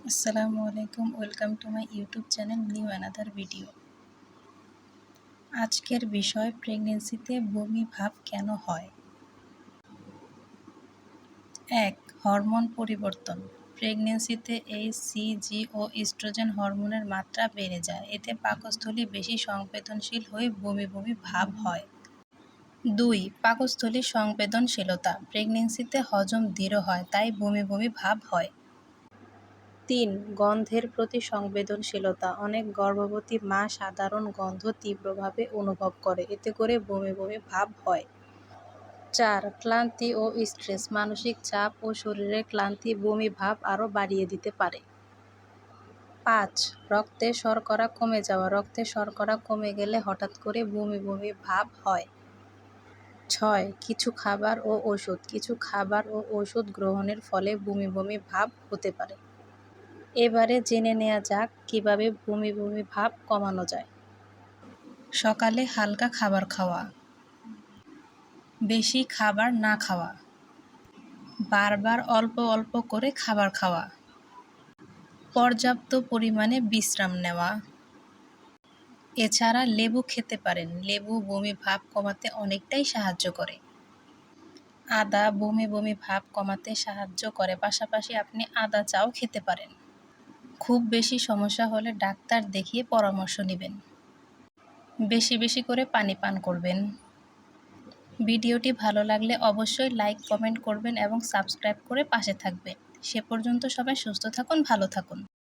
আসসালামু আলাইকুম, welcome to my YouTube channel new another video. আজকের বিষয় প্রেগনেন্সিতে বমি ভাব কেন হয়। 1. হরমোন পরিবর্তন। প্রেগনেন্সিতে এইচসিজি ও ইস্ট্রোজেন হরমোনের মাত্রা বেড়ে যায়, এতে পাকস্থলী বেশি সংবেদনশীল হয়ে বমি বমি ভাব হয়। 2. পাকস্থলীর সংবেদনশীলতা। প্রেগনেন্সিতে হজম ধীর হয়, তাই বমি বমি ভাব হয়। 3. গন্ধের প্রতি সংবেদনশীলতা। অনেক গর্ভবতী মা সাধারণ গন্ধ তীব্রভাবে অনুভব করে, এতে করে বমি বমি ভাব হয়। 4. ক্লান্তি ও স্ট্রেস। মানসিক চাপ ও শরীরের ক্লান্তি বমি ভাব আরও বাড়িয়ে দিতে পারে। 5. রক্তে শর্করা কমে যাওয়া। রক্তে শর্করা কমে গেলে হঠাৎ করে বমি বমি ভাব হয়। 6. কিছু খাবার ও ওষুধ। কিছু খাবার ও ওষুধ গ্রহণের ফলে বমি বমি ভাব হতে পারে। এবারে জেনে নেওয়া যাক কিভাবে বমি বমি ভাব কমানো যায়। সকালে হালকা খাবার খাওয়া, বেশি খাবার না খাওয়া, বারবার অল্প অল্প করে খাবার খাওয়া, পর্যাপ্ত পরিমাণে বিশ্রাম নেওয়া। এছাড়া লেবু খেতে পারেন, লেবু বমি ভাব কমাতে অনেকটাই সাহায্য করে। আদা বমি বমি ভাব কমাতে সাহায্য করে, পাশাপাশি আপনি আদা চাও খেতে পারেন। খুব বেশি সমস্যা হলে ডাক্তার দেখিয়ে পরামর্শ নেবেন। বেশি বেশি করে পানি পান করবেন। ভিডিওটি ভালো লাগলে অবশ্যই লাইক কমেন্ট করবেন এবং সাবস্ক্রাইব করে পাশে থাকবেন। সে পর্যন্ত সবাই সুস্থ থাকুন, ভালো থাকুন।